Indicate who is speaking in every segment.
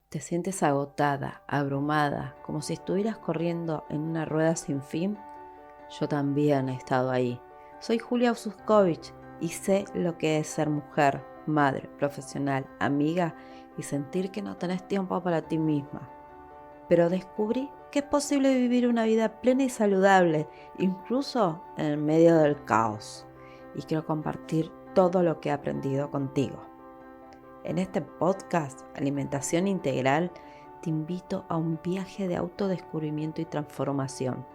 Speaker 1: ¿Te sientes agotada, abrumada, como si estuvieras corriendo en una rueda sin fin? Yo también he estado ahí. Soy Julia Ususkovich y sé lo que es ser mujer, madre, profesional, amiga y sentir que no tenés tiempo para ti misma. Pero descubrí que es posible vivir una vida plena y saludable, incluso en el medio del caos. Y quiero compartir todo lo que he aprendido contigo. En este podcast, Alimentación Integral, te invito a un viaje de autodescubrimiento y transformación.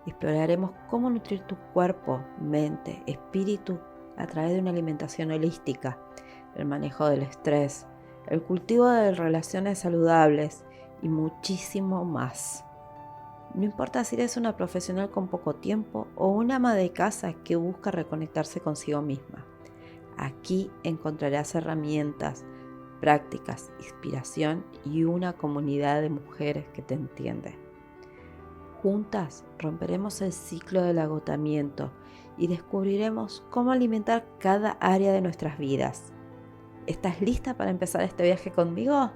Speaker 1: Exploraremos cómo nutrir tu cuerpo, mente, espíritu a través de una alimentación holística, el manejo del estrés, el cultivo de relaciones saludables y muchísimo más. No importa si eres una profesional con poco tiempo o una ama de casa que busca reconectarse consigo misma. Aquí encontrarás herramientas, prácticas, inspiración y una comunidad de mujeres que te entiende. Juntas romperemos el ciclo del agotamiento y descubriremos cómo alimentar cada área de nuestras vidas. ¿Estás lista para empezar este viaje conmigo?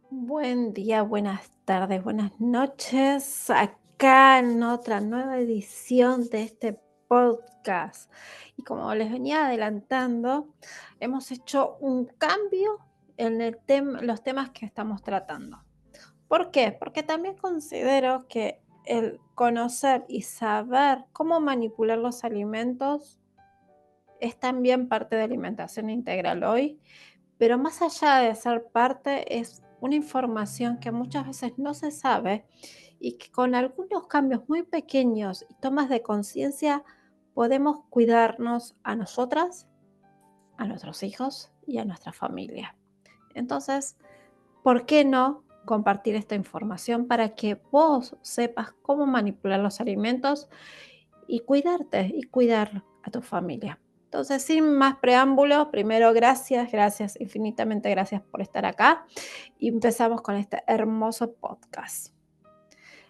Speaker 1: Buen día, buenas tardes, buenas noches. Acá en otra nueva edición de este podcast. Y como les venía adelantando, hemos hecho un cambio en los temas que estamos tratando. ¿Por qué? Porque también considero que el conocer y saber cómo manipular los alimentos es también parte de alimentación integral hoy, pero más allá de ser parte, es una información que muchas veces no se sabe y que con algunos cambios muy pequeños y tomas de conciencia podemos cuidarnos a nosotras, a nuestros hijos y a nuestra familia. Entonces, ¿por qué no compartir esta información para que vos sepas cómo manipular los alimentos y cuidarte y cuidar a tu familia? Entonces, sin más preámbulos, primero gracias, infinitamente gracias por estar acá y empezamos con este hermoso podcast.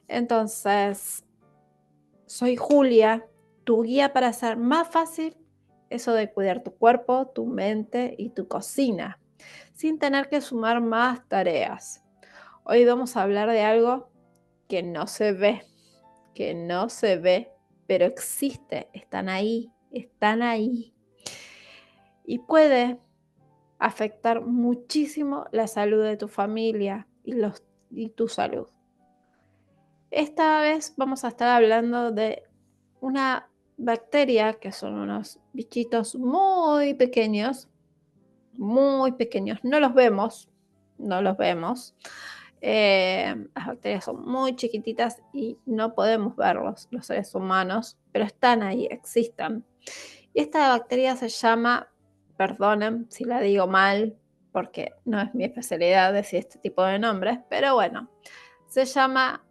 Speaker 1: Entonces, soy Julia, tu guía para hacer más fácil eso de cuidar tu cuerpo, tu mente y tu cocina, sin tener que sumar más tareas. Hoy vamos a hablar de algo que no se ve, pero existe, están ahí y puede afectar muchísimo la salud de tu familia y tu salud. Esta vez vamos a estar hablando de una bacteria que son unos bichitos muy pequeños, no los vemos. Las bacterias son muy chiquititas y no podemos verlos, los seres humanos, pero están ahí, existen. Y esta bacteria se llama, perdonen si la digo mal, porque no es mi especialidad decir este tipo de nombres, pero bueno, se llama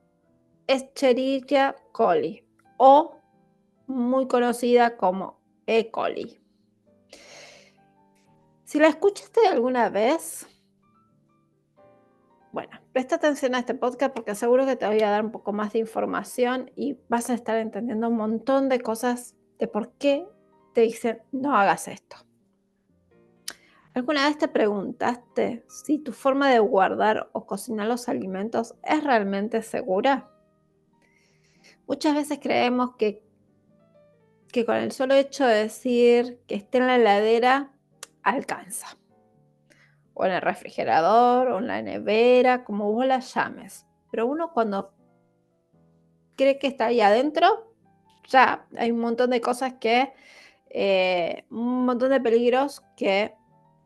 Speaker 1: Escherichia coli o muy conocida como E. coli. Si la escuchaste alguna vez, bueno, presta atención a este podcast porque seguro que te voy a dar un poco más de información y vas a estar entendiendo un montón de cosas de por qué te dicen no hagas esto. ¿Alguna vez te preguntaste si tu forma de guardar o cocinar los alimentos es realmente segura? Muchas veces creemos que con el solo hecho de decir que esté en la heladera alcanza, o en el refrigerador, o en la nevera, como vos la llames. Pero uno cuando cree que está ahí adentro, ya hay un montón de cosas un montón de peligros que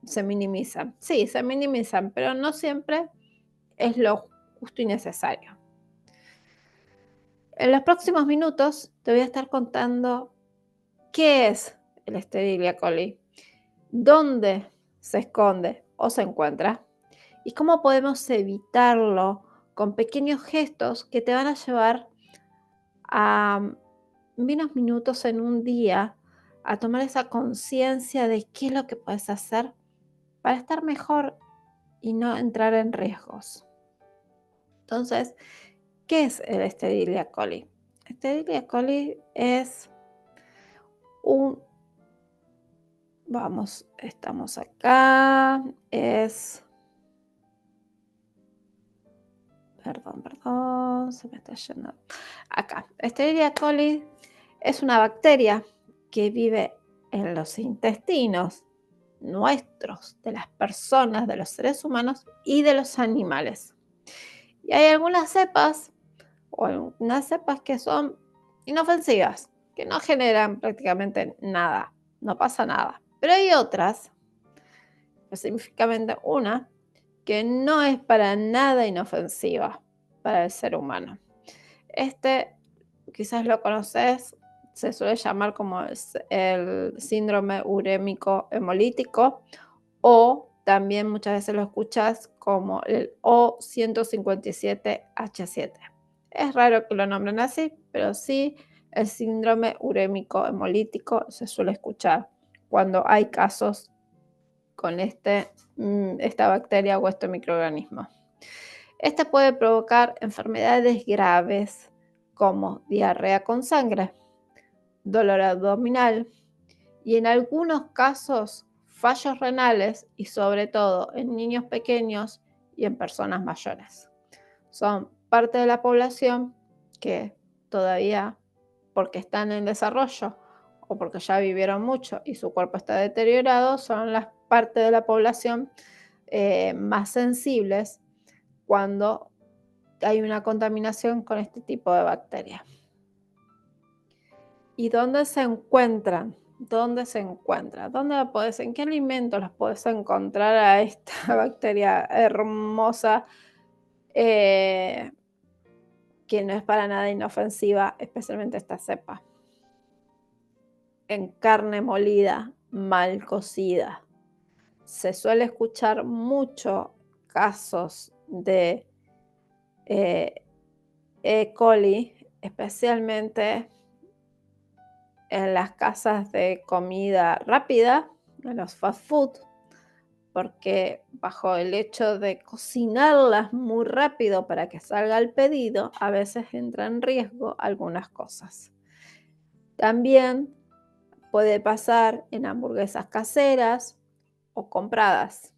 Speaker 1: se minimizan. Sí, se minimizan, pero no siempre es lo justo y necesario. En los próximos minutos te voy a estar contando qué es el Escherichia coli, dónde se esconde o se encuentra y cómo podemos evitarlo con pequeños gestos que te van a llevar a menos minutos en un día a tomar esa conciencia de qué es lo que puedes hacer para estar mejor y no entrar en riesgos. Entonces, ¿qué es el Escherichia coli? Escherichia coli es un Vamos, estamos acá. Perdón, se me está yendo. Acá. Escherichia coli es una bacteria que vive en los intestinos nuestros, de las personas, de los seres humanos y de los animales. Y hay algunas cepas o algunas cepas que son inofensivas, que no generan prácticamente nada, no pasa nada. Pero hay otras, específicamente una, que no es para nada inofensiva para el ser humano. Este, quizás lo conoces, se suele llamar como el síndrome urémico hemolítico o también muchas veces lo escuchas como el O157H7. Es raro que lo nombren así, pero sí el síndrome urémico hemolítico se suele escuchar cuando hay casos con esta bacteria o este microorganismo. Este puede provocar enfermedades graves como diarrea con sangre, dolor abdominal y en algunos casos fallos renales y sobre todo en niños pequeños y en personas mayores. Son parte de la población que todavía, porque están en desarrollo o porque ya vivieron mucho y su cuerpo está deteriorado, son las partes de la población más sensibles cuando hay una contaminación con este tipo de bacterias. ¿Y dónde se encuentran? ¿Dónde se encuentra? ¿En qué alimentos las puedes encontrar a esta bacteria hermosa que no es para nada inofensiva, especialmente esta cepa? En carne molida, mal cocida. Se suele escuchar mucho casos de E. coli, especialmente en las casas de comida rápida, en los fast food, porque bajo el hecho de cocinarlas muy rápido para que salga el pedido, a veces entra en riesgo algunas cosas. También puede pasar en hamburguesas caseras o compradas.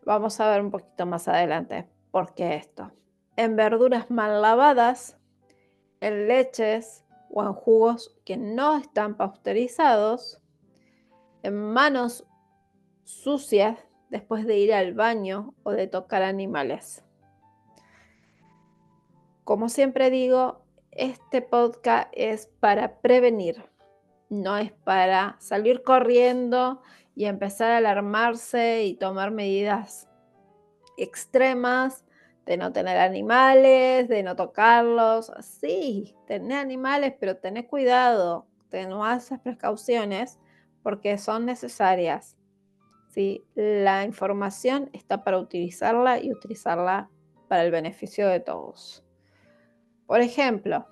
Speaker 1: Vamos a ver un poquito más adelante por qué esto. En verduras mal lavadas, en leches o en jugos que no están pasteurizados, en manos sucias después de ir al baño o de tocar animales. Como siempre digo, este podcast es para prevenir, no es para salir corriendo y empezar a alarmarse y tomar medidas extremas de no tener animales, de no tocarlos. Sí, tenés animales, pero tenés cuidado, ten esas precauciones porque son necesarias. ¿Sí? La información está para utilizarla y utilizarla para el beneficio de todos. Por ejemplo,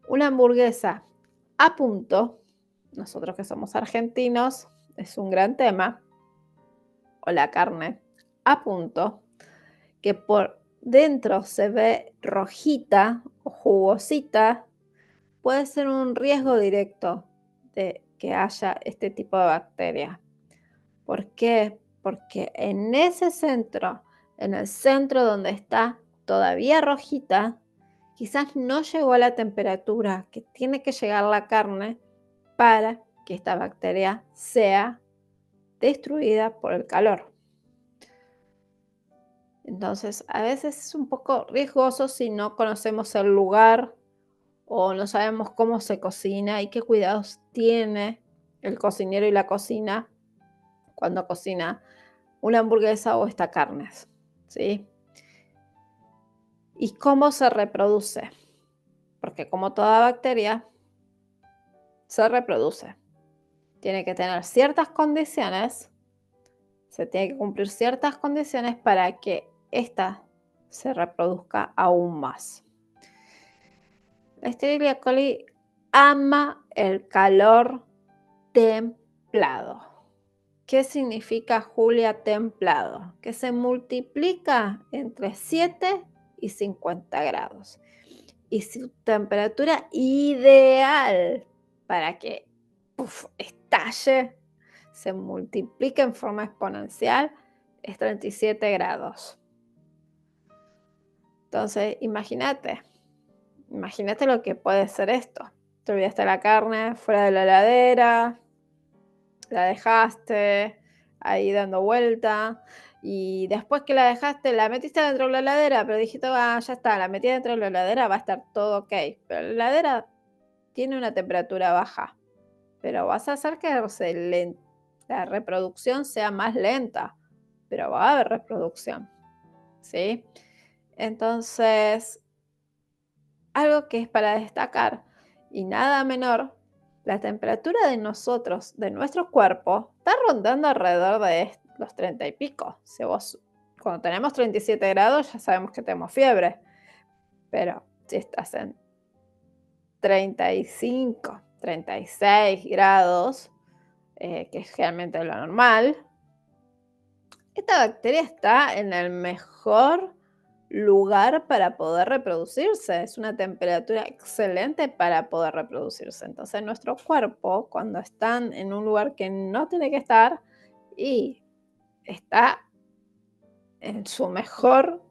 Speaker 1: una hamburguesa a punto, nosotros que somos argentinos, es un gran tema, o la carne a punto, que por dentro se ve rojita o jugosita, puede ser un riesgo directo de que haya este tipo de bacteria. ¿Por qué? Porque en ese centro, en el centro donde está todavía rojita, quizás no llegó a la temperatura que tiene que llegar la carne para que esta bacteria sea destruida por el calor. Entonces, a veces es un poco riesgoso si no conocemos el lugar o no sabemos cómo se cocina y qué cuidados tiene el cocinero y la cocina cuando cocina una hamburguesa o esta carne, ¿sí? ¿Y cómo se reproduce? Porque como toda bacteria, se reproduce. Tiene que tener ciertas condiciones, se tiene que cumplir ciertas condiciones para que ésta se reproduzca aún más. La Escherichia coli ama el calor templado. ¿Qué significa, Julia, templado? Que se multiplica entre 7 y 50 grados. Y su temperatura ideal para que
Speaker 2: estalle, se multiplique en forma exponencial, es 37 grados. Entonces, imagínate lo que puede ser esto. Te olvidaste la carne fuera de la heladera, la dejaste ahí dando vuelta y después que la dejaste, la metiste dentro de la heladera, pero dijiste, ya está, la metí dentro de la heladera, va a estar todo ok. Pero la heladera tiene una temperatura baja, pero vas a hacer que la reproducción sea más lenta, pero va a haber reproducción, ¿sí? Entonces, algo que es para destacar y nada menor, la temperatura de nosotros, de nuestro cuerpo, está rondando alrededor de los 30 y pico. Si vos, cuando tenemos 37 grados, ya sabemos que tenemos fiebre, pero si estás en 35, 36 grados, que es realmente lo normal, esta bacteria está en el mejor lugar para poder reproducirse. Es una temperatura excelente para poder reproducirse. Entonces, nuestro cuerpo, cuando están en un lugar que no tiene que estar y está en su mejor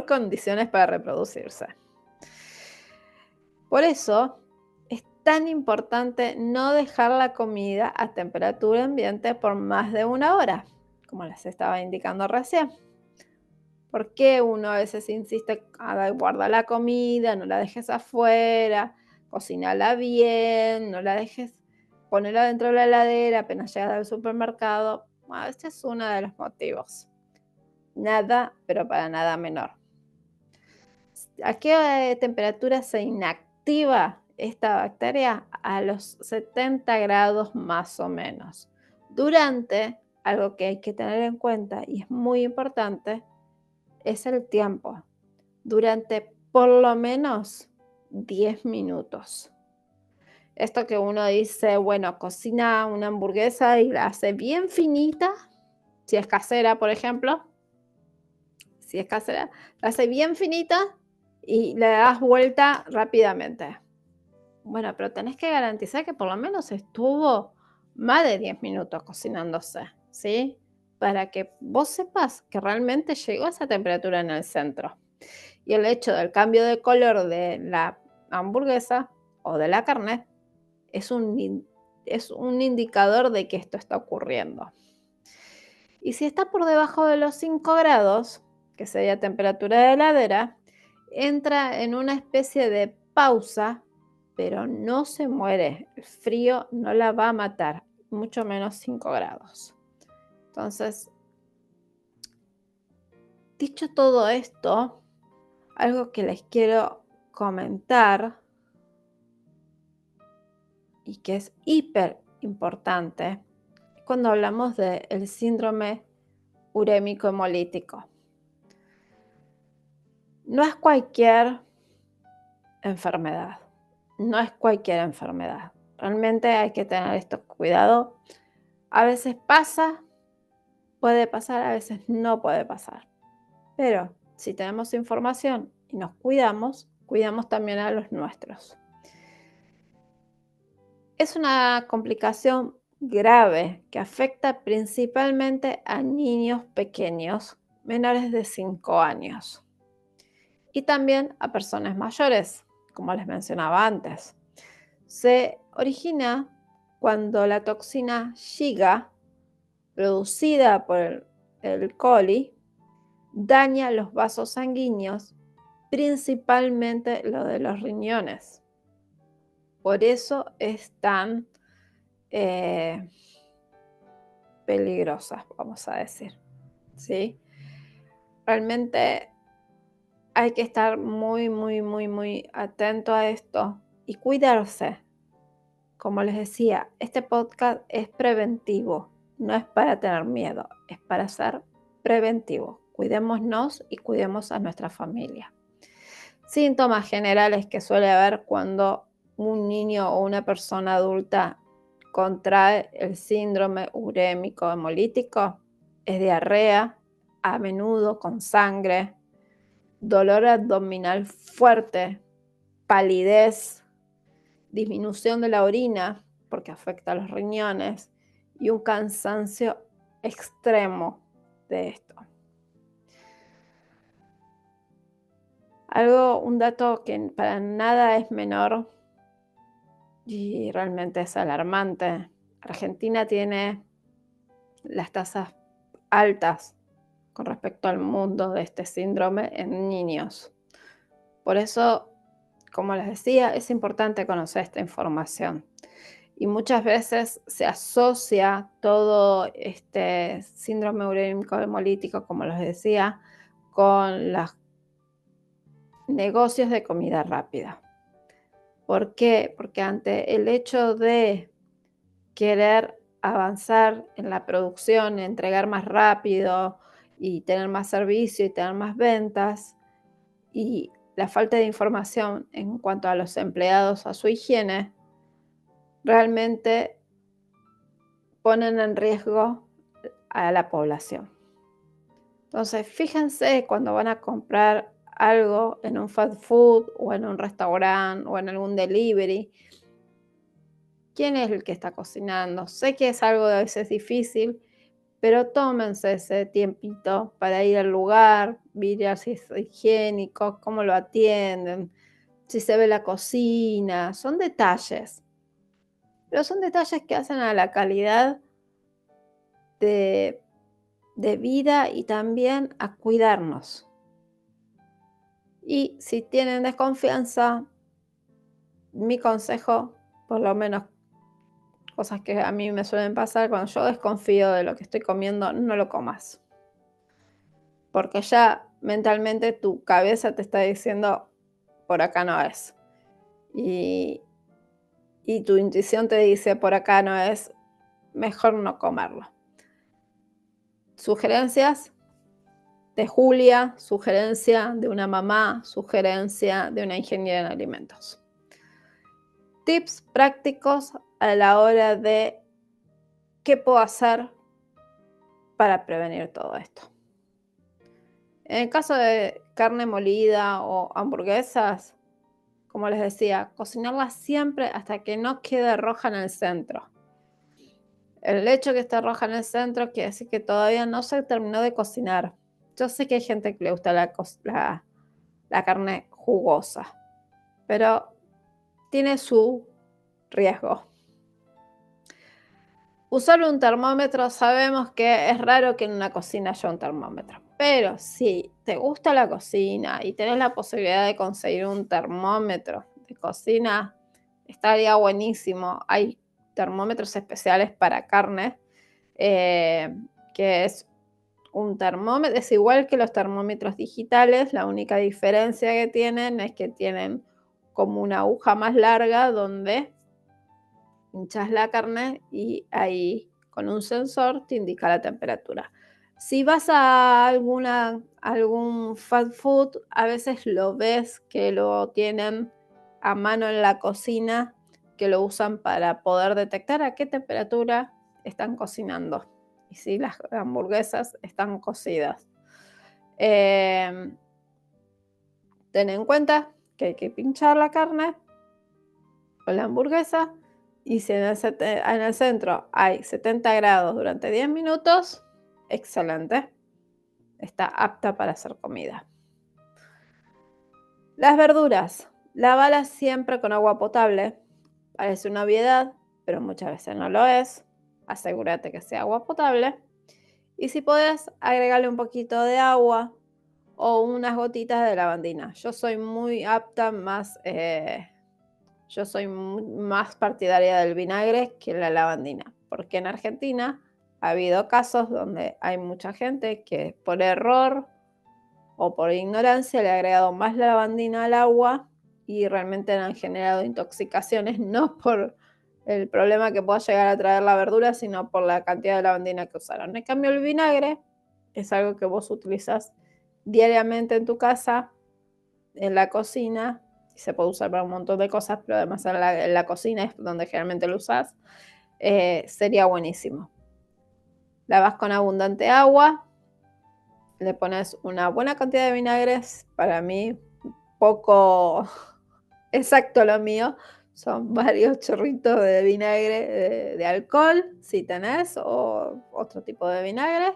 Speaker 2: condiciones para reproducirse. Por eso es tan importante no dejar la comida a temperatura ambiente por más de 1 hora, como les estaba indicando recién. ¿Por qué uno a veces insiste, guarda la comida, no la dejes afuera, cocínala bien, no la dejes, ponerla dentro de la heladera apenas llegas al supermercado? Este es uno de los motivos. Nada, pero para nada menor. ¿A qué temperatura se inactiva esta bacteria? A los 70 grados más o menos. Durante, algo que hay que tener en cuenta y es muy importante, es el tiempo. Durante por lo menos 10 minutos. Esto que uno dice, bueno, cocina una hamburguesa y la hace bien finita, si es casera, por ejemplo. Si es casera, la hace bien finita y le das vuelta rápidamente. Bueno, pero tenés que garantizar que por lo menos estuvo más de 10 minutos cocinándose, ¿sí? Para que vos sepas que realmente llegó a esa temperatura en el centro. Y el hecho del cambio de color de la hamburguesa o de la carne es un indicador de que esto está ocurriendo. Y si está por debajo de los 5 grados, que sería temperatura de heladera, entra en una especie de pausa, pero no se muere. El frío no la va a matar, mucho menos 5 grados. Entonces, dicho todo esto, algo que les quiero comentar y que es hiper importante cuando hablamos del síndrome urémico hemolítico. No es cualquier enfermedad, no es cualquier enfermedad. Realmente hay que tener esto cuidado. A veces pasa, puede pasar, a veces no puede pasar. Pero si tenemos información y nos cuidamos, cuidamos también a los nuestros. Es una complicación grave que afecta principalmente a niños pequeños, menores de 5 años, y también a personas mayores, como les mencionaba antes. Se origina cuando la toxina Shiga, producida por el coli, daña los vasos sanguíneos, principalmente lo de los riñones. Por eso es tan peligrosas, vamos a decir, ¿sí? Realmente hay que estar muy atento a esto y cuidarse. Como les decía, este podcast es preventivo, no es para tener miedo, es para ser preventivo. Cuidémonos y cuidemos a nuestra familia. Síntomas generales que suele haber cuando un niño o una persona adulta contrae el síndrome urémico hemolítico es diarrea, a menudo con sangre, dolor abdominal fuerte, palidez, disminución de la orina, porque afecta a los riñones, y un cansancio extremo de esto. Un dato que para nada es menor y realmente es alarmante. Argentina tiene las tasas altas con respecto al mundo de este síndrome en niños. Por eso, como les decía, es importante conocer esta información. Y muchas veces se asocia todo este síndrome urémico hemolítico, como les decía, con los negocios de comida rápida. ¿Por qué? Porque ante el hecho de querer avanzar en la producción, entregar más rápido y tener más servicio y tener más ventas, y la falta de información en cuanto a los empleados, a su higiene, realmente ponen en riesgo a la población. Entonces, fíjense cuando van a comprar algo en un fast food o en un restaurante o en algún delivery, ¿quién es el que está cocinando? Sé que es algo a veces difícil, pero tómense ese tiempito para ir al lugar, mirar si es higiénico, cómo lo atienden, si se ve la cocina. Son detalles, pero son detalles que hacen a la calidad de, de vida y también a cuidarnos. Y si tienen desconfianza, mi consejo, por lo menos cosas que a mí me suelen pasar, cuando yo desconfío de lo que estoy comiendo, no lo comas. Porque ya mentalmente tu cabeza te está diciendo, por acá no es. Y, y tu intuición te dice, por acá no es, mejor no comerlo. Sugerencias de Julia, sugerencia de una mamá, sugerencia de una ingeniera en alimentos. Tips prácticos a la hora de qué puedo hacer para prevenir todo esto. En el caso de carne molida o hamburguesas, como les decía, cocinarlas siempre hasta que no quede roja en el centro. El hecho que esté roja en el centro quiere decir que todavía no se terminó de cocinar. Yo sé que hay gente que le gusta la carne jugosa, pero tiene su riesgo. Usar un termómetro, sabemos que es raro que en una cocina haya un termómetro, pero si te gusta la cocina y tenés la posibilidad de conseguir un termómetro de cocina, estaría buenísimo. Hay termómetros especiales para carne, que es un termómetro, es igual que los termómetros digitales, la única diferencia que tienen es que tienen como una aguja más larga donde hinchas la carne y ahí con un sensor te indica la temperatura. Si vas a algún fast food, a veces lo ves que lo tienen a mano en la cocina, que lo usan para poder detectar a qué temperatura están cocinando y si las hamburguesas están cocidas. Ten en cuenta que hay que pinchar la carne con la hamburguesa. Y si en el centro hay 70 grados durante 10 minutos, excelente. Está apta para hacer comida. Las verduras, lávalas siempre con agua potable. Parece una obviedad, pero muchas veces no lo es. Asegúrate que sea agua potable. Y si podés, agregarle un poquito de agua o unas gotitas de lavandina. Yo soy muy apta Yo soy más partidaria del vinagre que la lavandina, porque en Argentina ha habido casos donde hay mucha gente que por error o por ignorancia le ha agregado más lavandina al agua y realmente han generado intoxicaciones, no por el problema que pueda llegar a traer la verdura, sino por la cantidad de lavandina que usaron. En cambio, el vinagre es algo que vos utilizas diariamente en tu casa, en la cocina, y se puede usar para un montón de cosas, pero además en la cocina es donde generalmente lo usas, sería buenísimo. Lavas con abundante agua, le pones una buena cantidad de vinagres, para mí poco exacto lo mío, Son varios chorritos de vinagre de alcohol, si tenés, o otro tipo de vinagre,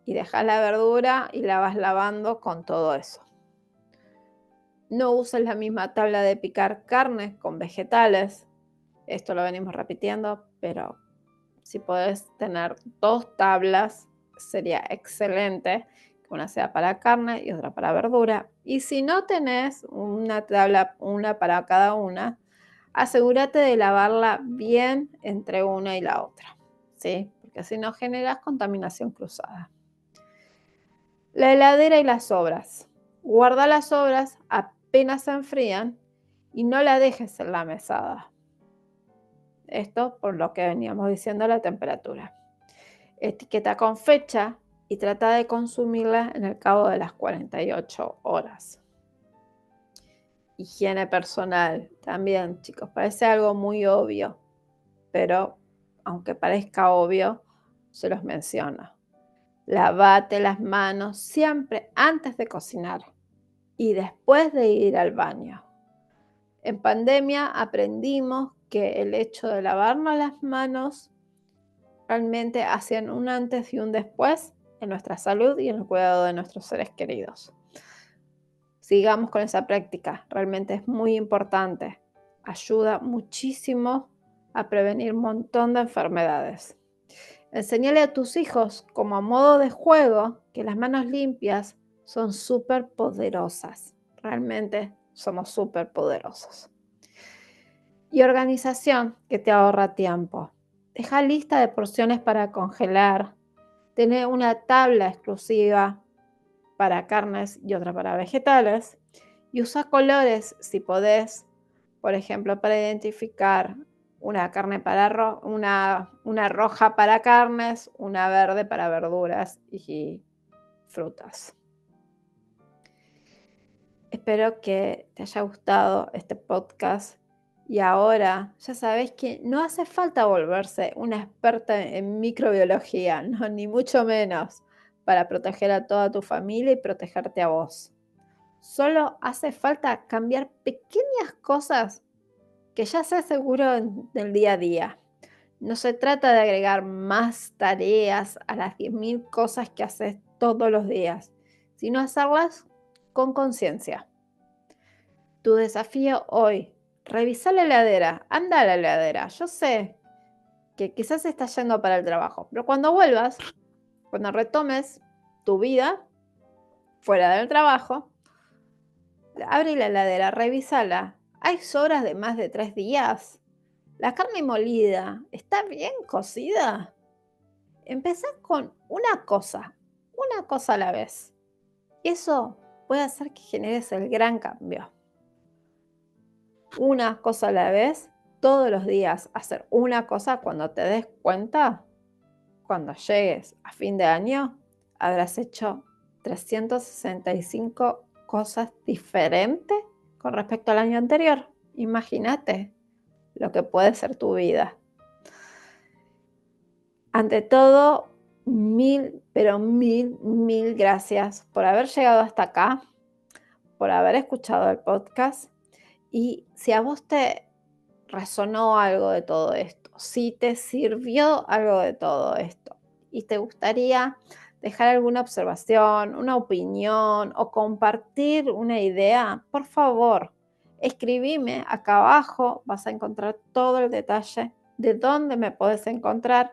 Speaker 2: y dejás la verdura y la vas lavando con todo eso. No uses la misma tabla de picar carne con vegetales. Esto lo venimos repitiendo, pero si podés tener 2 tablas, sería excelente, que una sea para carne y otra para verdura. Y si no tenés una tabla, una para cada una, asegúrate de lavarla bien entre una y la otra, ¿sí? Porque si no generas contaminación cruzada. La heladera y las sobras. Guarda las sobras apenas se enfrían y no la dejes en la mesada. Esto por lo que veníamos diciendo la temperatura. Etiqueta con fecha y trata de consumirla en el cabo de las 48 horas. Higiene personal. También, chicos, parece algo muy obvio, pero aunque parezca obvio, se los menciono. Lavate las manos siempre antes de cocinar y después de ir al baño. En pandemia aprendimos que el hecho de lavarnos las manos realmente hacían un antes y un después en nuestra salud y en el cuidado de nuestros seres queridos. Sigamos con esa práctica, realmente es muy importante. Ayuda muchísimo a prevenir un montón de enfermedades. Enseñale a tus hijos, como a modo de juego, que las manos limpias son súper poderosas. Realmente somos súper poderosos. Y organización, que te ahorra tiempo. Deja lista de porciones para congelar. Tener una tabla exclusiva para carnes y otra para vegetales. Y usa colores si podés, por ejemplo, para identificar una carne para una roja para carnes, una verde para verduras y frutas. Espero que te haya gustado este podcast y ahora ya sabes que no hace falta volverse una experta en microbiología, no, ni mucho menos, para proteger a toda tu familia y protegerte a vos. Solo hace falta cambiar pequeñas cosas que ya sea seguro del día a día. No se trata de agregar más tareas a las 10.000 cosas que haces todos los días, sino hacerlas con conciencia. Tu desafío hoy, revisa la heladera, anda a la heladera. Yo sé que quizás estás yendo para el trabajo, pero cuando vuelvas, cuando retomes tu vida fuera del trabajo, abre la heladera, revísala. ¿Hay sobras de más de 3 días? ¿La carne molida está bien cocida? Empezá con una cosa a la vez. Eso puede hacer que generes el gran cambio. Una cosa a la vez, todos los días, hacer una cosa cuando te des cuenta, cuando llegues a fin de año, habrás hecho 365 cosas diferentes con respecto al año anterior. Imagínate lo que puede ser tu vida. Ante todo, pero mil gracias por haber llegado hasta acá, por haber escuchado el podcast. Y si a vos te resonó algo de todo esto, si te sirvió algo de todo esto y te gustaría dejar alguna observación, una opinión o compartir una idea, por favor, escribime acá abajo, vas a encontrar todo el detalle de dónde me puedes encontrar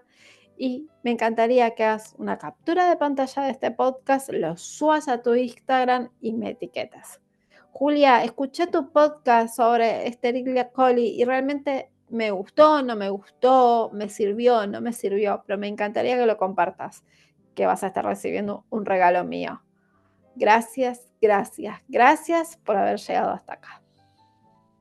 Speaker 2: y me encantaría que hagas una captura de pantalla de este podcast, lo subas a tu Instagram y me etiquetas. Julia, escuché tu podcast sobre Escherichia coli y realmente me gustó, no me gustó, me sirvió, no me sirvió, pero me encantaría que lo compartas, que vas a estar recibiendo un regalo mío. Gracias por haber llegado hasta acá.